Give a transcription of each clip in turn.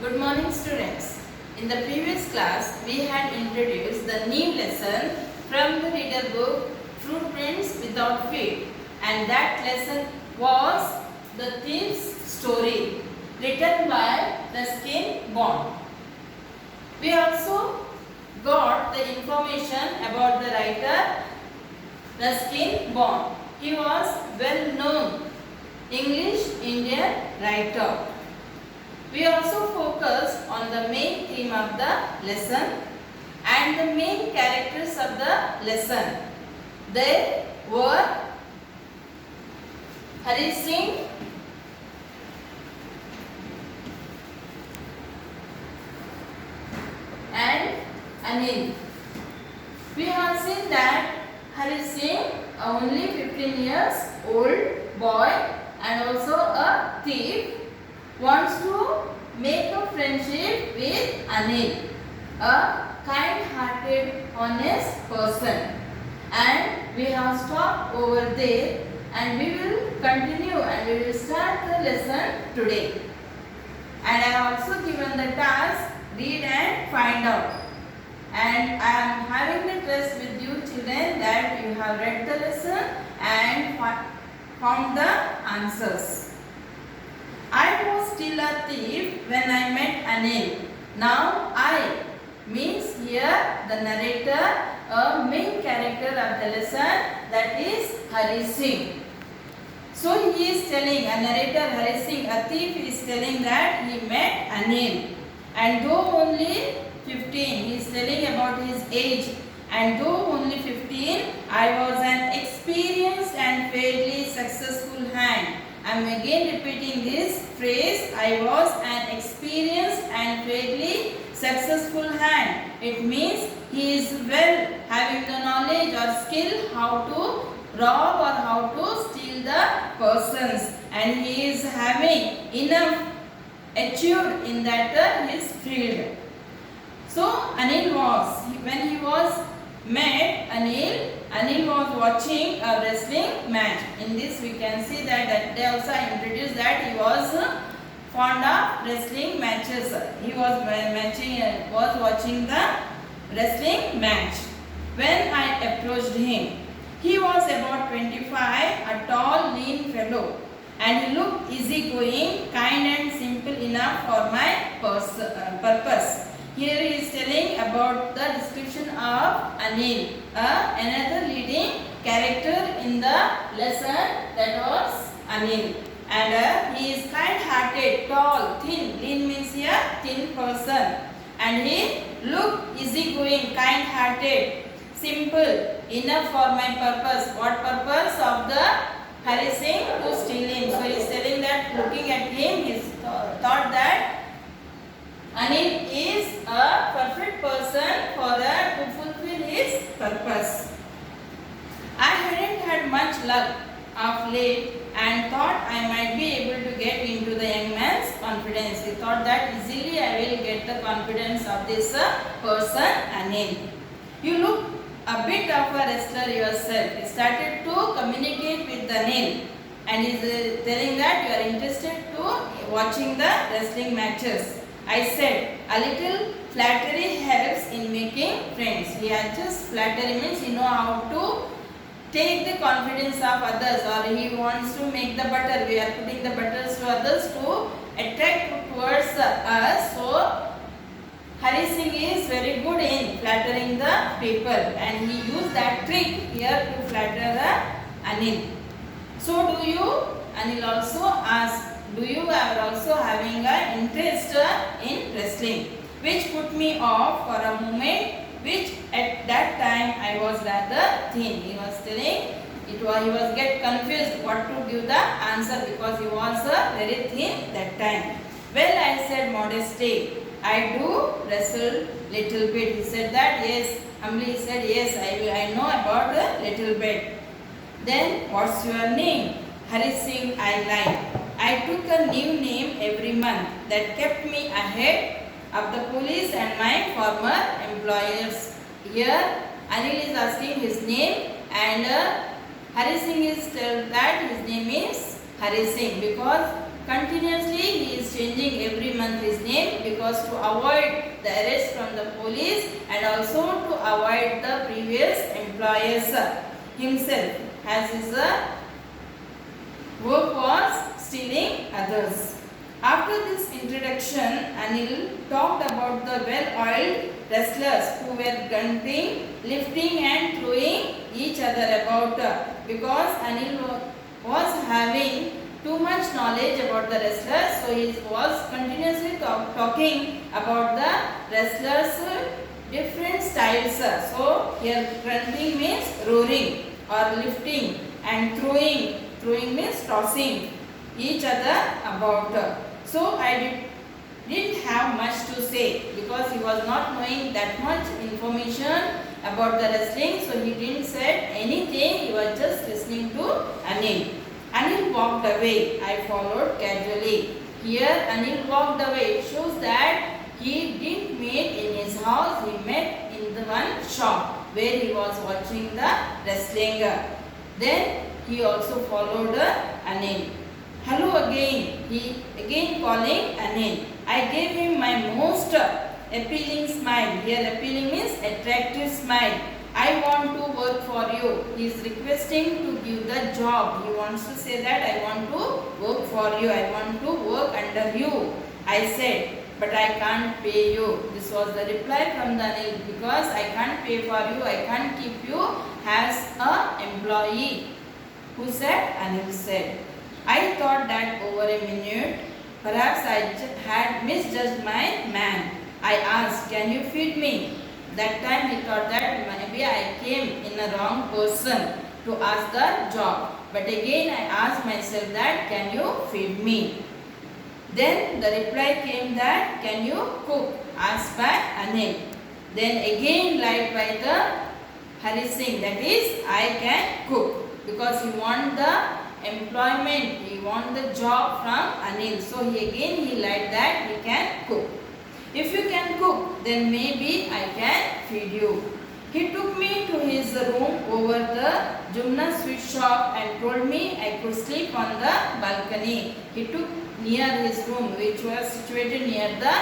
Good morning students. In the previous class, we had introduced the new lesson from the reader book Footprints Without Feet, and that lesson was The Thief's Story, written by Ruskin Bond. We also got the information about the writer Ruskin Bond. He was well-known English Indian writer. We also focused on the main theme of the lesson and the main characters of the lesson. They were Hari Singh, and Anil. We have seen that Hari Singh, only 15 years old boy and also a thief, wants to make a friendship with Anil, a kind-hearted, honest person. And we have stopped over there and we will continue and we will start the lesson today. And I have also given the task, read and find out. And I am having the trust with you children that you have read the lesson and found the answers. I was still a thief when I met Anil. Now I means here the narrator, a main character of the lesson, that is Hari Singh. So he is telling, a narrator Hari Singh, a thief, is telling that he met Anil. And though only 15, he is telling about his age. And though only 15, I was an experienced and fairly successful hand. I am again repeating this phrase, I was an experienced and fairly successful hand. It means he is well having the knowledge or skill how to rob or how to steal the persons, and he is having enough achieved in that his field. So Anil was, when he was met Anil was watching a wrestling match. In this we can see that day also I introduced that he was fond of wrestling matches. He was watching the wrestling match. When I approached him, he was about 25, a tall, lean fellow, and he looked easygoing, kind and simple enough for my purpose. Here he is telling about the description of Anil, another leading character in the lesson, that was Anil. And he is kind-hearted, tall, thin. Lean means here thin person. And he looked easygoing, kind-hearted, simple, enough for my purpose. What purpose of the Hari Singh? To steal him. So he is telling that looking at him, he thought that Anil is a perfect person to fulfill his purpose. I hadn't had much luck of late and thought I might be able to get into the young man's confidence. He thought that easily I will get the confidence of this person, Anil. You look a bit of a wrestler yourself. He started to communicate with Anil and he is telling that you are interested to watching the wrestling matches. I said, a little flattery helps in making friends. Here just flattery means you know how to take the confidence of others, or he wants to make the butter. We are putting the butters to others to attract towards us. So Hari Singh is very good in flattering the people and he used that trick here to flatter the Anil. So do you? Anil also asked, do you are also having an interest in wrestling? Which put me off for a moment, which at that time I was rather thin. He was telling, he was get confused what to give the answer because he was very thin that time. Well, I said modestly, I do wrestle little bit. He said that, yes, humbly he said, yes, I know about a little bit. Then, what's your name? Hari Singh, I lied. I took a new name every month that kept me ahead of the police and my former employers. Here, Anil is asking his name and Hari Singh is told that his name is Hari Singh because continuously he is changing every month his name because to avoid the arrest from the police and also to avoid the previous employers himself, as his work was stealing others. After this introduction, Anil talked about the well-oiled wrestlers who were grunting, lifting and throwing each other about because Anil was having too much knowledge about the wrestlers, so he was continuously talking about the wrestlers different styles. So here grunting means roaring or lifting and throwing means tossing each other about. So I didn't have much to say because he was not knowing that much information about the wrestling, so he didn't say anything, he was just listening to Anil. Anil walked away. I followed casually. Here Anil walked away. It shows that he didn't meet in his house, he met in the one shop where he was watching the wrestling. Then he also followed Anil. Hello again. He again calling Anil. I gave him my most appealing smile. Here appealing means attractive smile. I want to work for you. He is requesting to give the job. He wants to say that I want to work for you. I want to work under you. I said, but I can't pay you. This was the reply from the Anil, because I can't pay for you. I can't keep you as an employee. Who said? Anil said. I thought that over a minute, perhaps I had misjudged my man. I asked, can you feed me? That time he thought that maybe I came in a wrong person to ask the job. But again I asked myself that, can you feed me? Then the reply came that, can you cook? Asked by Anil. Then again lied by the Hari Singh, that is, I can cook. Because he want the employment, he want the job from Anil. So he lied that he can cook. If you can cook, then maybe I can feed you. He took me to his room over the Jumna sweet shop and told me I could sleep on the balcony. He took near his room, which was situated near the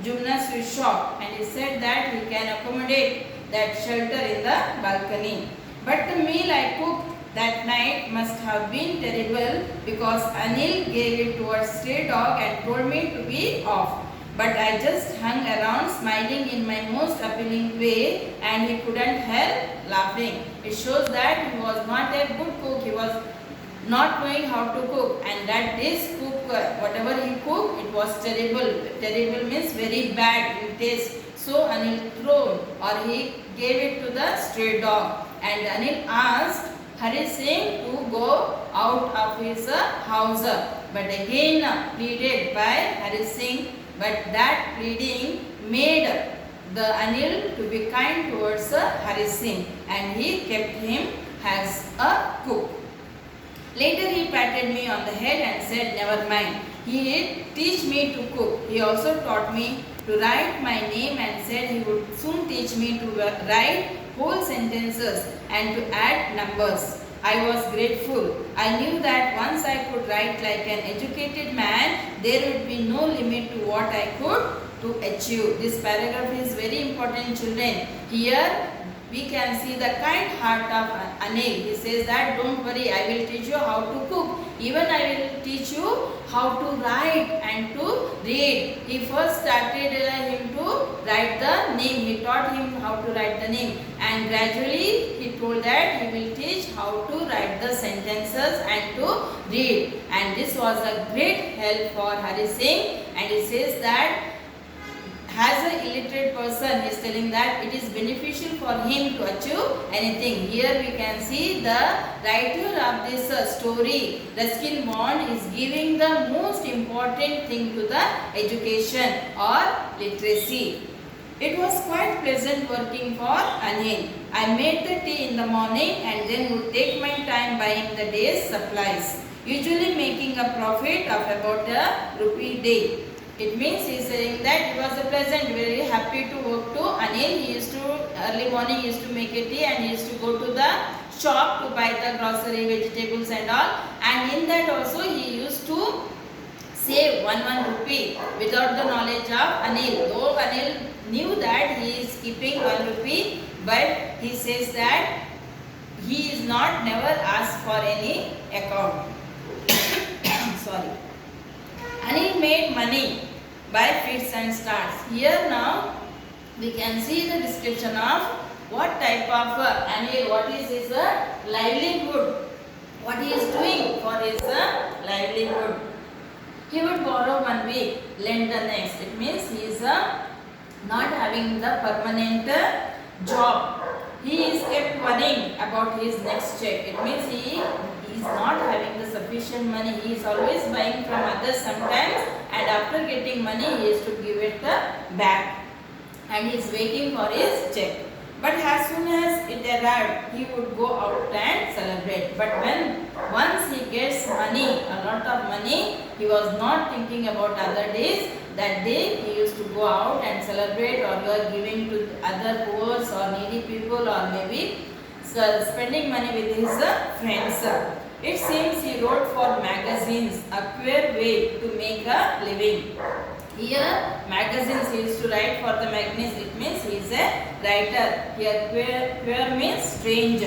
Jumna sweet shop, and he said that he can accommodate that shelter in the balcony. But the meal I cooked that night must have been terrible because Anil gave it to a stray dog and told me to be off. But I just hung around smiling in my most appealing way and he couldn't help laughing. It shows that he was not a good cook. He was not knowing how to cook, and that this cook, whatever he cooked, it was terrible. Terrible means very bad in taste. So Anil threw or he gave it to the stray dog, and Anil asked Hari Singh to go out of his house. But again pleaded by Hari Singh, but that pleading made the Anil to be kind towards Hari Singh, and he kept him as a cook. Later he patted me on the head and said, never mind, he did teach me to cook. He also taught me to write my name and said he would soon teach me to write whole sentences and to add numbers. I was grateful. I knew that once I could write like an educated man, there would be no limit to what I could to achieve. This paragraph is very important, children. Here we can see the kind heart of Anil. He says that don't worry, I will teach you how to cook. Even I will teach you how to write and to read. He first started him to write the name. He taught him how to write the name, and gradually he told that he will teach how to write the sentences and to read. And this was a great help for Hari Singh, and he says that as an illiterate person, he is telling that it is beneficial for him to achieve anything. Here we can see the writer of this story, Ruskin Bond, is giving the most important thing to the education or literacy. It was quite pleasant working for Anil. I made the tea in the morning and then would take my time buying the day's supplies, usually making a profit of about ₹1 day. It means he is saying that it was a pleasant, very happy to work to Anil. He used to, early morning he used to make a tea and he used to go to the shop to buy the grocery, vegetables and all. And in that also he used to save one rupee without the knowledge of Anil. Though Anil knew that he is keeping 1 rupee, but he says that he is not never asked for any account. Sorry. Anil made money by fits and starts. Here now we can see the description of what type of Anil, what is his livelihood, what he is doing for his livelihood. He would borrow 1 week, lend the next. It means he is not having the permanent job. He is kept worrying about his next check. It means he is not having the sufficient money. He is always buying from others sometimes, and after getting money he is to give it back, and he is waiting for his check. But as soon as it arrived, he would go out and celebrate. But when once he gets money, a lot of money, he was not thinking about other days. That day he used to go out and celebrate, or you are giving to other poor or needy people, or maybe spending money with his friends. It seems he wrote for magazines, a queer way to make a living. Here magazines he used to write for the magazines. It means he is a writer. Here queer means strange,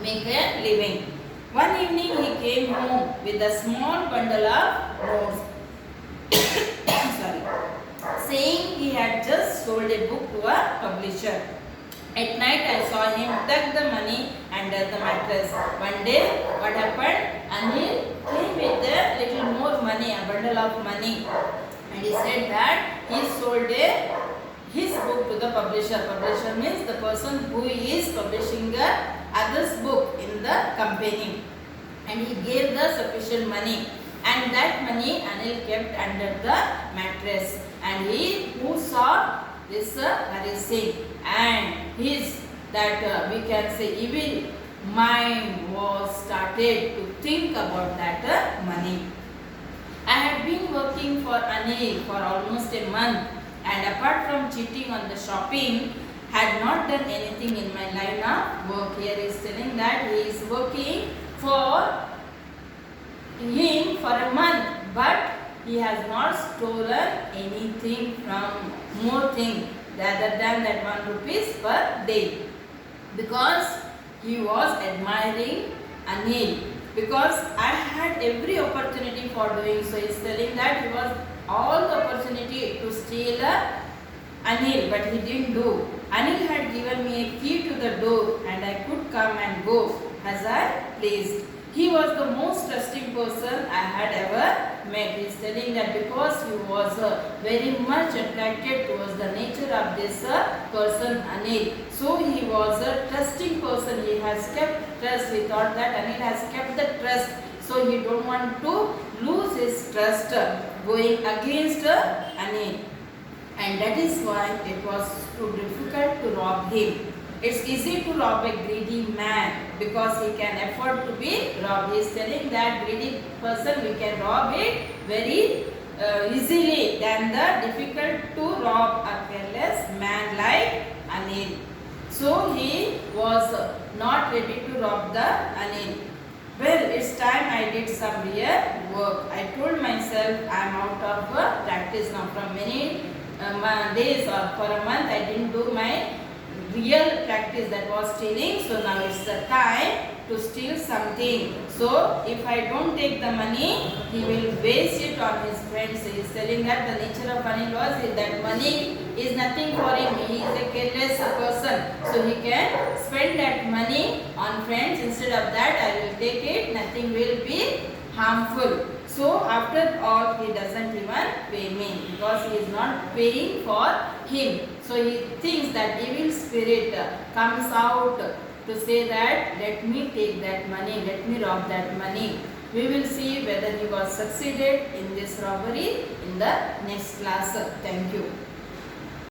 make a living. One evening he came home with a small bundle of notes. Sorry, saying he had just sold a book to a publisher. At night I saw him tuck the money under the mattress. One day what happened? Anil came with a little more money, a bundle of money, and he said that he sold his book to the publisher. Publisher means the person who is publishing the other's book in the company, and he gave the sufficient money, and that money Anil kept under the mattress. And he who saw this Hari Singh and his that we can say evil mind was started to think about that money. I had been working for Anil for almost a month, and apart from cheating on the shopping, had not done anything in my line of work. Here he is telling that he is working for him for a month, but he has not stolen anything from more thing rather than that 1 rupees per day, because he was admiring Anil, because I had every opportunity for doing so. He is telling that he was all the opportunity to steal Anil, but he didn't do. Anil had given me a key to the door, and I could come and go as I pleased. He was the most trusting person I had ever met. He is telling that because he was very much attracted towards the nature of this person Anil. So he was a trusting person. He has kept trust. He thought that Anil has kept the trust. So he don't want to lose his trust going against Anil. And that is why it was too difficult to rob him. It's easy to rob a greedy man because he can afford to be robbed. He is telling that greedy person we can rob it very easily than the difficult to rob a careless man like Anil. So he was not ready to rob the Anil. Well, it's time I did some real work. I told myself I am out of practice now. From many days or for a month I didn't do my real practice, that was stealing. So now it's the time to steal something. So if I don't take the money, he will waste it on his friends. He is telling that the nature of Anil was that money is nothing for him. He is a careless person. So he can spend that money on friends. Instead of that, I will take it. Nothing will be harmful. So after all, he doesn't even pay me because he is not paying for him. So he thinks that evil spirit comes out to say that let me take that money, let me rob that money. We will see whether he was succeeded in this robbery in the next class. Thank you.